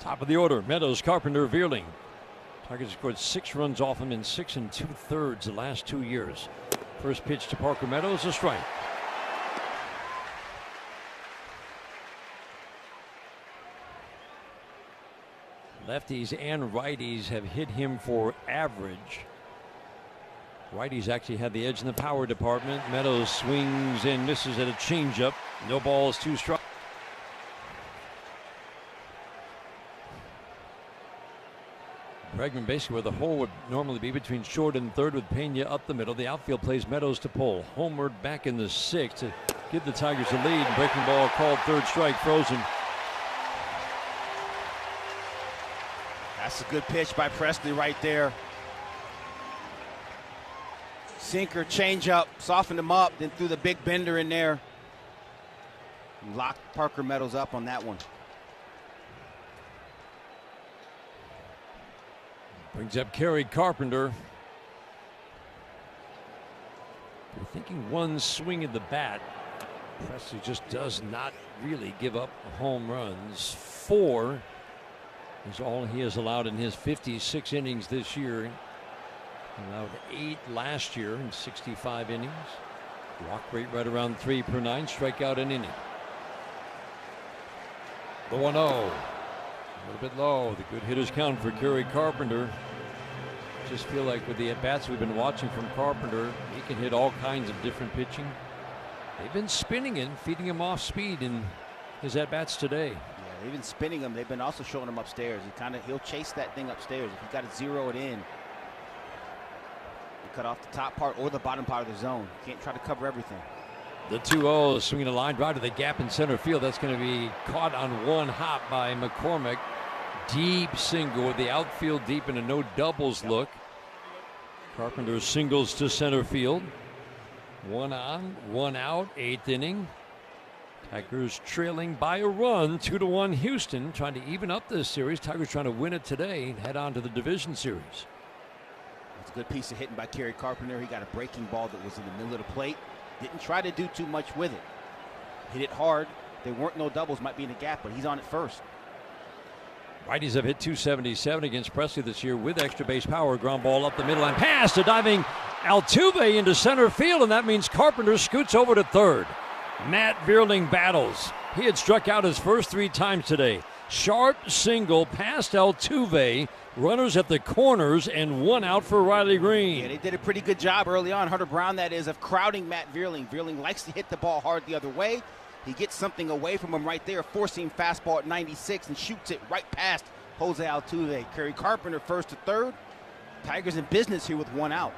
Top of the order, Meadows, Carpenter, Vierling. Tigers scored 6 runs off him in 6 2/3 the last 2 years. First pitch to Parker Meadows, a strike. Lefties and righties have hit him for average. Righties actually had the edge in the power department. Meadows swings and misses at a changeup. No balls, 2 strikes. Bregman basically where the hole would normally be between short and third with Pena up the middle. The outfield plays Meadows to pull. Homeward back in the 6th to give the Tigers a lead. Breaking ball called, 3rd strike, frozen. That's a good pitch by Presley right there. Sinker, changeup, softened him up, then threw the big bender in there. Locked Parker Meadows up on that one. Brings up Kerry Carpenter. You're thinking one swing of the bat. Presley just does not really give up home runs. 4 is all he has allowed in his 56 innings this year. Allowed 8 last year in 65 innings. Walk rate right around 3 per 9. Strikeout an inning. The 1-0. A little bit low. The good hitters count for Kerry Carpenter. Just feel like with the at-bats we've been watching from Carpenter, he can hit all kinds of different pitching. They've been spinning him, feeding him off speed in his at-bats today. Yeah, they've been spinning him. They've been also showing him upstairs. He'll chase that thing upstairs. If you got to zero it in, you cut off the top part or the bottom part of the zone. You can't try to cover everything. The 2-0 swinging a line drive to the gap in center field. That's going to be caught on one hop by McCormick. Deep single with the outfield deep in a no doubles look. Carpenter singles to center field. 1 on, 1 out, 8th inning. Tigers trailing by a run, 2-1 Houston, trying to even up this series. Tigers trying to win it today and head on to the division series. That's a good piece of hitting by Kerry Carpenter. He got a breaking ball that was in the middle of the plate. Didn't try to do too much with it. Hit it hard. There weren't no doubles, might be in the gap, but he's on it first. Righties have hit 277 against Presley this year with extra base power. Ground ball up the middle and past a diving Altuve into center field, and that means Carpenter scoots over to third. Matt Vierling battles. He had struck out his first 3 times today. Sharp single past Altuve. Runners at the corners and 1 out for Riley Green. Yeah, they did a pretty good job early on, Hunter Brown that is, of crowding Matt Vierling. Vierling likes to hit the ball hard the other way. He gets something away from him right there, forcing fastball at 96 and shoots it right past Jose Altuve. Kerry Carpenter first to third. Tigers in business here with 1 out.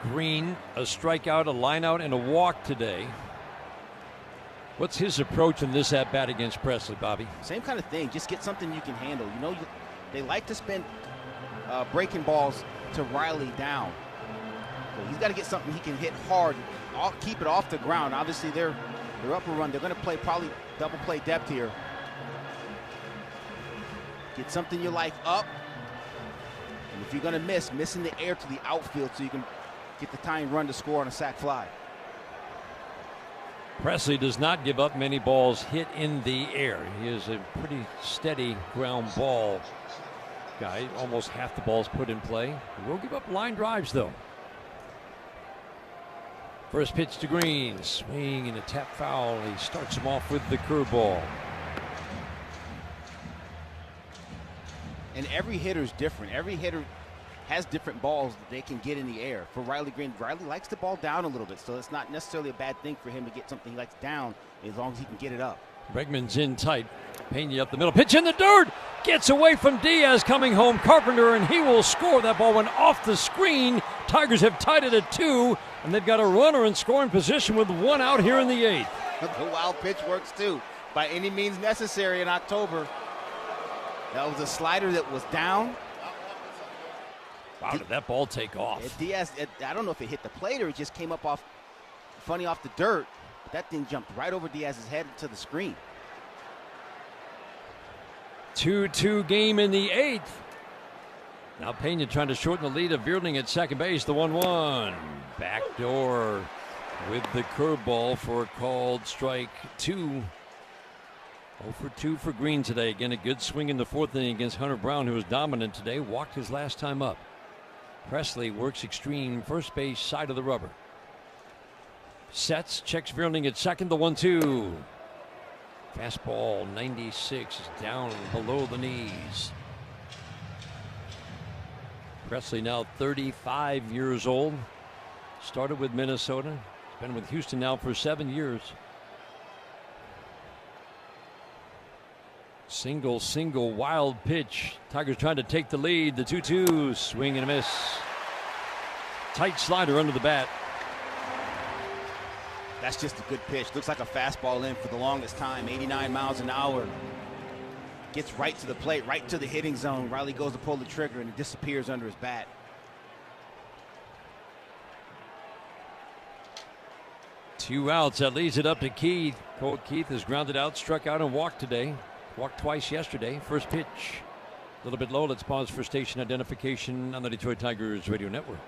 Green, a strikeout, a lineout, and a walk today. What's his approach in this at-bat against Presley, Bobby? Same kind of thing. Just get something you can handle. You know, they like to spend breaking balls to Riley down. So he's got to get something he can hit hard. Keep it off the ground. Obviously, they're up a run. They're going to play probably double play depth here. Get something you like up. And if you're going to miss in the air to the outfield so you can get the tying run to score on a sac fly. Presley does not give up many balls hit in the air. He is a pretty steady ground ball guy. Almost half the balls put in play. He will give up line drives, though. First pitch to Green. Swing and a tap foul. He starts him off with the curveball. And every hitter's different. Every hitter has different balls that they can get in the air. For Riley Green, Riley likes the ball down a little bit, so it's not necessarily a bad thing for him to get something he likes down as long as he can get it up. Bregman's in tight. Pena up the middle. Pitch in the dirt. Gets away from Diaz coming home. Carpenter, and he will score. That ball went off the screen. Tigers have tied it at 2, and they've got a runner in scoring position with 1 out here in the 8th. The wild pitch works too, by any means necessary in October. That was a slider that was down. Wow, did that ball take off? Diaz, I don't know if it hit the plate or it just came up off the dirt. But that thing jumped right over Diaz's head to the screen. 2-2 game in the 8th. Now Pena trying to shorten the lead of Vierling at second base. The 1-1. Backdoor with the curveball for a called strike 2. 0 for 2 for Green today. Again, a good swing in the fourth inning against Hunter Brown, who was dominant today. Walked his last time up. Presley works extreme first base side of the rubber. Sets, checks Vierling at second, the 1-2. Fastball 96 is down below the knees. Presley now 35 years old. Started with Minnesota. He's been with Houston now for 7 years. Single, wild pitch. Tigers trying to take the lead. The 2-2, swing and a miss. Tight slider under the bat. That's just a good pitch. Looks like a fastball in for the longest time. 89 miles an hour. Gets right to the plate, right to the hitting zone. Riley goes to pull the trigger and it disappears under his bat. Two outs. That leads it up to Keith. Cole Keith has grounded out, struck out, and walked today. Walked twice yesterday. First pitch. A little bit low. Let's pause for station identification on the Detroit Tigers radio network.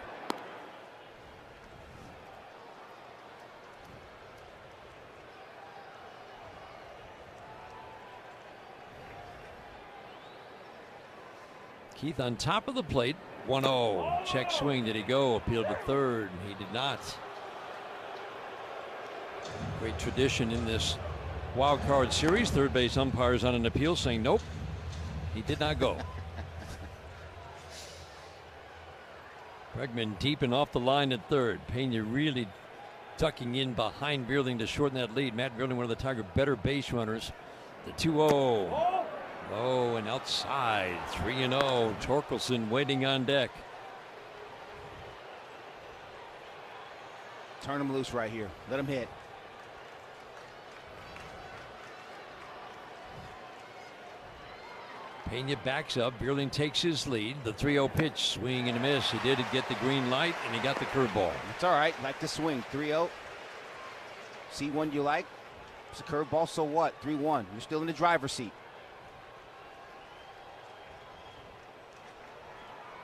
Keith on top of the plate. 1-0. Check swing. Did he go? Appealed to third. He did not. Great tradition in this wild card series. Third base umpires on an appeal saying nope, he did not go. Bregman deep and off the line at third. Pena really tucking in behind Vierling to shorten that lead. Matt Vierling, one of the Tiger better base runners. The 2-0. Low and outside. 3-0. Torkelson waiting on deck. Turn him loose right here. Let him hit. Pena backs up. Vierling takes his lead. The 3-0 pitch, swing and a miss. He did get the green light, and he got the curveball. It's all right. Like the swing. 3-0. See one you like. It's a curveball, so what? 3-1. You're still in the driver's seat.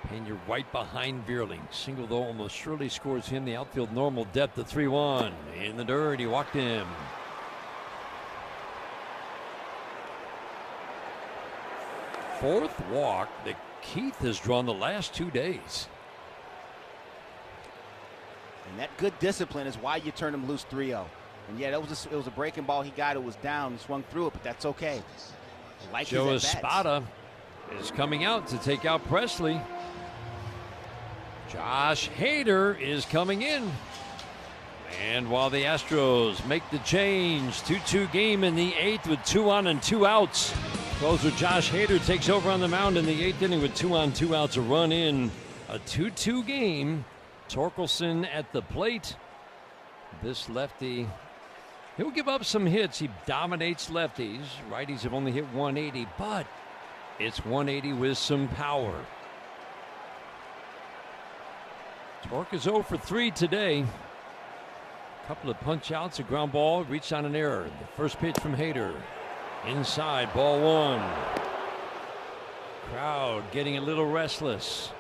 Pena right behind Vierling. Single, though, almost surely scores him. The outfield normal depth. The 3-1. In the dirt. He walked him. Fourth walk that Keith has drawn the last 2 days. And that good discipline is why you turn him loose 3-0. And yeah, it was a breaking ball he got. It was down. He swung through it, but that's okay. Like Joe Espada is coming out to take out Presley. Josh Hader is coming in. And while the Astros make the change, 2-2 game in the 8th with 2 on and 2 outs. Closer Josh Hader takes over on the mound in the 8th inning with 2 on 2 outs, a run in. A 2-2 game. Torkelson at the plate. This lefty, he'll give up some hits. He dominates lefties. Righties have only hit 180, but it's 180 with some power. Torque is 0 for 3 today. A couple of punch outs, a ground ball, reached on an error. The first pitch from Hader. Inside, ball 1. Crowd getting a little restless.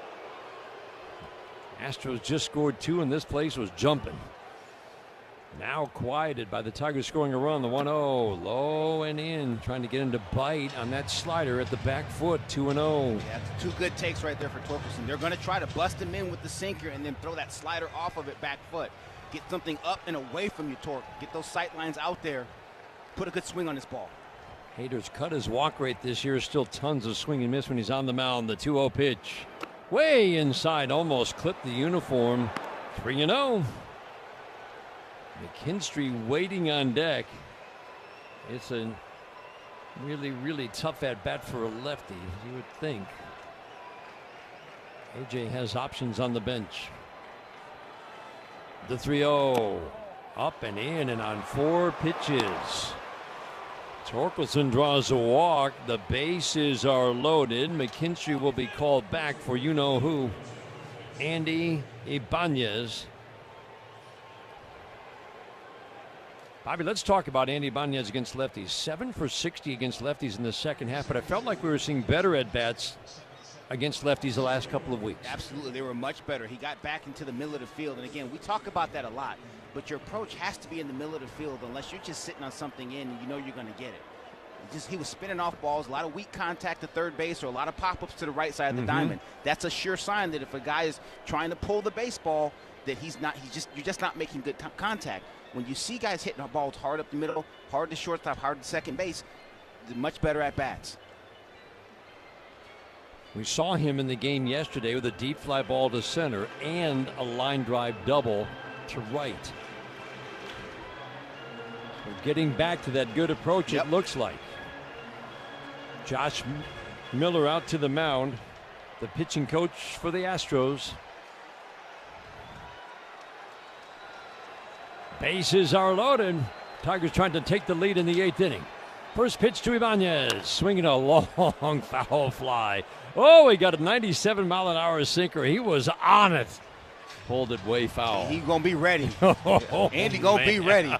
Astros just scored 2 and this place was jumping. Now quieted by the Tigers scoring a run. The 1-0, low and in, trying to get him to bite on that slider at the back foot. 2-0. Yeah, 2 good takes right there for Torkelson. They're going to try to bust him in with the sinker and then throw that slider off of it back foot. Get something up and away from you, Torque. Get those sight lines out there. Put a good swing on this ball. Hader's cut his walk rate this year. Still tons of swing and miss when he's on the mound. The 2-0 pitch. Way inside, almost clipped the uniform. 3-0. McKinstry waiting on deck. It's a really, really tough at bat for a lefty, you would think. AJ has options on the bench. The 3-0. Up and in and on 4 pitches. Torkelson draws a walk. The bases are loaded. McKinstry will be called back for you-know-who. Andy Ibáñez. Bobby, let's talk about Andy Ibáñez against lefties. 7 for 60 against lefties in the second half, but I felt like we were seeing better at-bats against lefties the last couple of weeks. Absolutely, they were much better. He got back into the middle of the field, and again, we talk about that a lot, but your approach has to be in the middle of the field unless you're just sitting on something in and you know you're going to get it. He was spinning off balls, a lot of weak contact to third base, or a lot of pop-ups to the right side of the diamond. That's a sure sign that if a guy is trying to pull the baseball, that you're just not making good contact. When you see guys hitting balls hard up the middle, hard to shortstop, hard to second base, they're much better at bats. We saw him in the game yesterday with a deep fly ball to center and a line drive double to right. We're getting back to that good approach, it looks like. Josh Miller out to the mound, the pitching coach for the Astros. Bases are loaded. Tigers trying to take the lead in the 8th inning. First pitch to Ibáñez, swinging a long foul fly. Oh, he got a 97-mile-an-hour sinker. He was on it. Pulled it way foul. He's going to be ready. Andy going to be ready.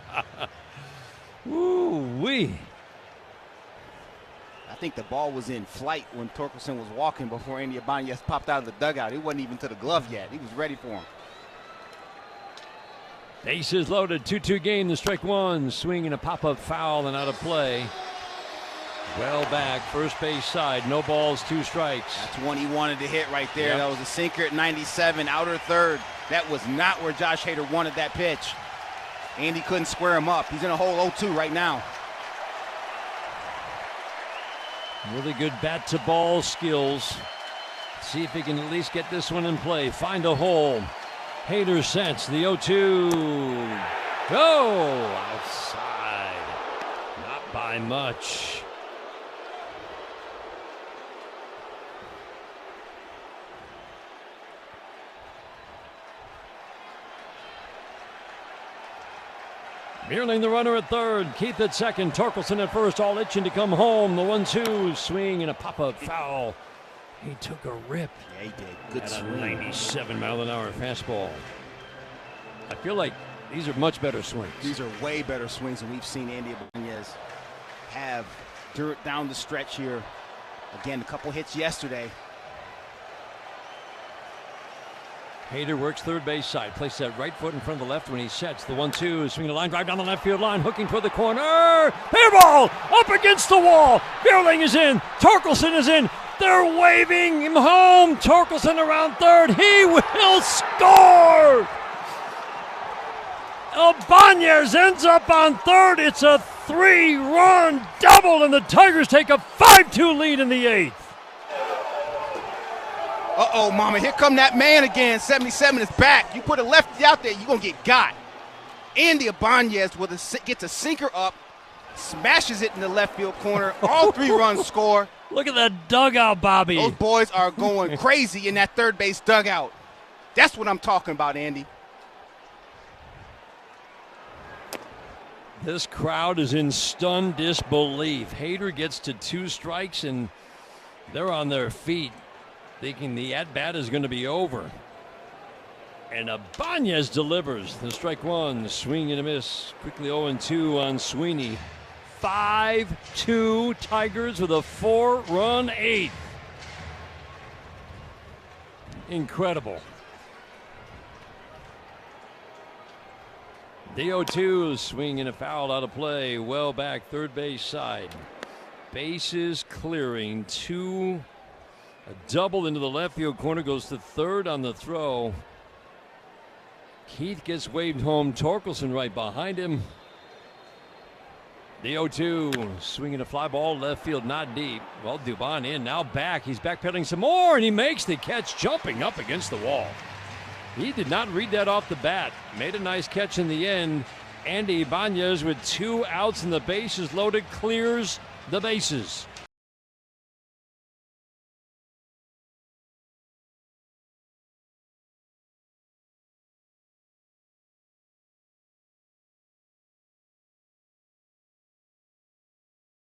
Ooh-wee. I think the ball was in flight when Torkelson was walking before Andy Ibáñez popped out of the dugout. He wasn't even to the glove yet. He was ready for him. Bases loaded, 2-2 game, the strike one. Swinging a pop-up foul and out of play. Well back, first base side, no balls, 2 strikes. That's one he wanted to hit right there. That was a sinker at 97, outer third. That was not where Josh Hader wanted that pitch. Andy couldn't square him up. He's in a hole 0-2 right now. Really good bat-to-ball skills. See if he can at least get this one in play. Find a hole. Hader sets the 0-2. Go outside. Not by much. Meerling the runner at third. Keith at second. Torkelson at first, all itching to come home. The 1-2 swing and a pop-up foul. He took a rip. Yeah, he did. Good swing. A 97-mile-an-hour fastball. I feel like these are much better swings. These are way better swings than we've seen Andy Ibáñez have down the stretch here. Again, a couple hits yesterday. Hader works third base side. Places that right foot in front of the left when he sets. The 1-2 swinging a line drive down the left field line. Hooking toward the corner. Fair ball up against the wall. Meerling is in. Torkelson is in. They're waving him home. Torkelson around third. He will score. Ibáñez ends up on third. It's a 3-run double, and the Tigers take a 5-2 lead in the 8th. Uh-oh, mama. Here come that man again. 77 is back. You put a lefty out there, you're going to get got. Andy Ibáñez gets a sinker up, smashes it in the left field corner. All 3 runs score. Look at that dugout, Bobby. Those boys are going crazy in that third base dugout. That's what I'm talking about, Andy. This crowd is in stunned disbelief. Hader gets to 2 strikes, and they're on their feet, thinking the at-bat is going to be over. And Ibáñez delivers the strike one, swing and a miss. Quickly 0-2 on Sweeney. 5-2 Tigers with a 4-run 8th. Incredible. The 0-2 swing and a foul out of play. Well back, third base side. Bases clearing. 2. A double into the left field corner, goes to third on the throw. Keith gets waved home. Torkelson right behind him. The 0-2 swinging a fly ball left field, not deep. Well, Dubon in, now back. He's backpedaling some more, and he makes the catch, jumping up against the wall. He did not read that off the bat. Made a nice catch in the end. Andy Ibáñez with 2 outs and the bases loaded clears the bases.